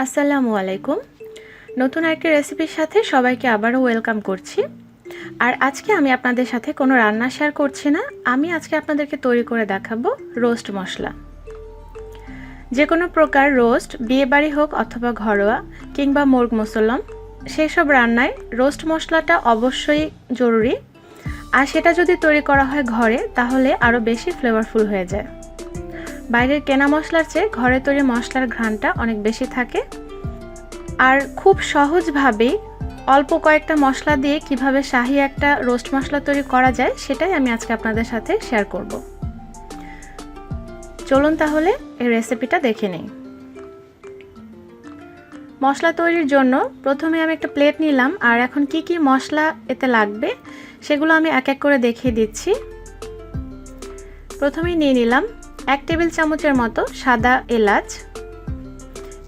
আসসালামু আলাইকুম। নতুন একটা রেসিপির সাথে সবাইকে আবারও ওয়েলকাম করছি। আর আজকে আমি আপনাদের সাথে কোনো রান্না শেয়ার করছি না, আমি আজকে আপনাদেরকে তৈরি করে দেখাবো রোস্ট মশলা। যে কোনো প্রকার রোস্ট, বিয়েবাড়ি হোক অথবা ঘরোয়া কিংবা মুরগ মুসল্লম, সেই সব রান্নায় রোস্ট মশলাটা অবশ্যই জরুরি। আর সেটা যদি তৈরি করা হয় ঘরে, তাহলে আরও বেশি ফ্লেভারফুল হয়ে যায়। বাইরের কেনা মশলার চেয়ে ঘরে তৈরি মশলার ঘ্রাণটা অনেক বেশি থাকে। আর খুব সহজভাবেই অল্প কয়েকটা মশলা দিয়ে কিভাবে শাহি একটা রোস্ট মশলা তৈরি করা যায়, সেটাই আমি আজকে আপনাদের সাথে শেয়ার করব। চলুন তাহলে এই রেসিপিটা দেখে নিই। মশলা তৈরির জন্য প্রথমে আমি একটা প্লেট নিলাম, আর এখন কি কি মশলা এতে লাগবে সেগুলো আমি এক এক করে দেখিয়ে দিচ্ছি। প্রথমেই নিয়ে নিলাম 1 টেবিল চামচের মতো সাদা এলাচ,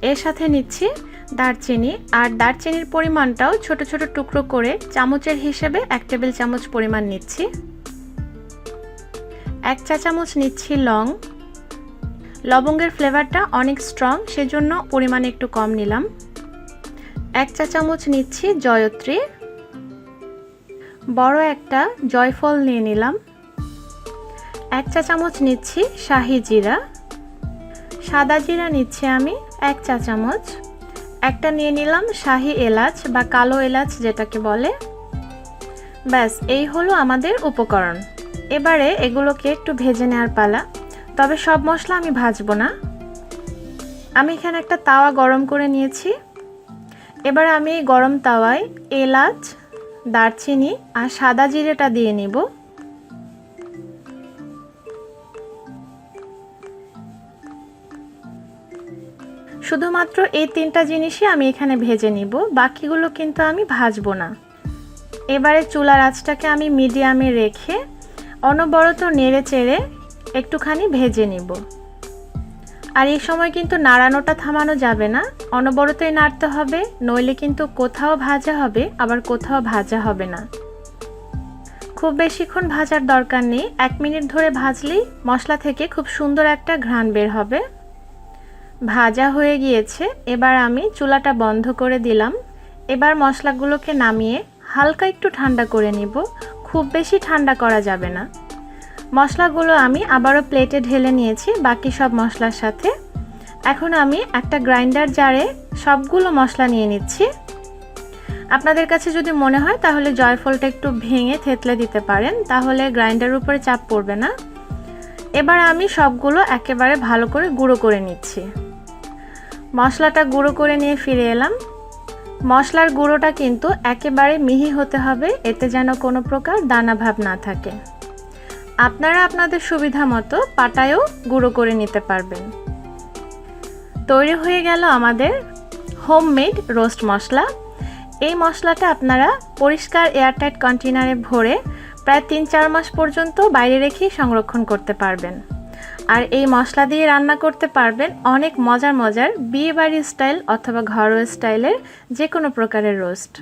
এর সাথে নিচ্ছি দারচিনি, আর দারচিনির পরিমাণটাও ছোট ছোট টুকরো করে চামচের হিসেবে 1 টেবিল চামচ পরিমাণ নিচ্ছি। 1 চা চামচ নিচ্ছি লং। লবঙ্গের ফ্লেভারটা অনেক স্ট্রং, সেজন্য পরিমাণে একটু কম নিলাম। 1 চা চামচ নিচ্ছি জয়ত্রী। বড় একটা জয়ফল নিয়ে নিলাম। 1 চা চামচ নিচ্ছি শাহি জিরা। সাদা জিরা নিচ্ছি আমি 1 চা চামচ। একটা নিয়ে নিলাম শাহি এলাচ বা কালো এলাচ যেটাকে বলে। ব্যাস, এই হলো আমাদের উপকরণ। এবারে এগুলোকে একটু ভেজে নেওয়ার পালা, তবে সব মশলা আমি ভাজবো না। আমি এখানে একটা তাওয়া গরম করে নিয়েছি। এবার আমি গরম তাওয়ায় এলাচ, দারচিনি আর সাদা জিরেটা দিয়ে নিব। শুধুমাত্র এই 3টা জিনিসই আমি এখানে ভেজে নিব, বাকিগুলো কিন্তু আমি ভাজবো না। এবারে চুলার আঁচটাকে আমি মিডিয়ামে রেখে অনবরত নেড়ে চেড়ে একটুখানি ভেজে নিব। আর এই সময় কিন্তু নাড়ানোটা থামানো যাবে না, অনবরতই নাড়তে হবে, নইলে কিন্তু কোথাও ভাজা হবে আবার কোথাও ভাজা হবে না। খুব বেশিক্ষণ ভাজার দরকার নেই, 1 মিনিট ধরে ভাজলেই মশলা থেকে খুব সুন্দর একটা ঘ্রাণ বের হবে। ভাজা হয়ে গিয়েছে, এবার আমি চুলাটা বন্ধ করে দিলাম। এবার মশলাগুলোকে নামিয়ে হালকা একটু ঠান্ডা করে নিব, খুব বেশি ঠান্ডা করা যাবে না। মশলাগুলো আমি আবারও প্লেটে ঢেলে নিয়েছি বাকি সব মশলার সাথে। এখন আমি একটা গ্রাইন্ডার জারে সবগুলো মশলা নিয়ে নিচ্ছি। আপনাদের কাছে যদি মনে হয় তাহলে জয়ফলটা একটু ভেঙে থেতলে দিতে পারেন, তাহলে গ্রাইন্ডারের উপরে চাপ পড়বে না। এবার আমি সবগুলো একেবারে ভালো করে গুঁড়ো করে নিচ্ছি। মশলাটা গুঁড়ো করে নিয়ে ফিরে এলাম। মশলার গুঁড়োটা কিন্তু একেবারে মিহি হতে হবে, এতে যেন কোনো প্রকার দানা ভাব না থাকে। আপনারা আপনাদের সুবিধা মতো পাটায়ও গুঁড়ো করে নিতে পারবেন। তৈরি হয়ে গেল আমাদের হোমমেড রোস্ট মশলা। এই মশলাটা আপনারা পরিষ্কার এয়ারটাইট কন্টেনারে ভরে প্রায় 3-4 মাস পর্যন্ত বাইরে রেখেই সংরক্ষণ করতে পারবেন। আর এই মশলা দিয়ে রান্না করতে পারবেন অনেক মজার মজার বিয়েবাড়ি স্টাইল অথবা ঘরোয়া স্টাইলের যে কোনো প্রকারের রোস্ট।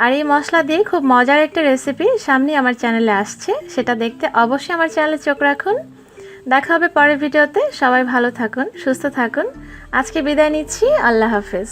আর এই মশলা দিয়ে খুব মজার একটা রেসিপি সামনে আমার চ্যানেলে আসছে, সেটা দেখতে অবশ্যই আমার চ্যানেলে চোখ রাখুন। দেখা হবে পরের ভিডিওতে। সবাই ভালো থাকুন, সুস্থ থাকুন। আজকে বিদায় নিচ্ছি। আল্লাহ হাফেজ।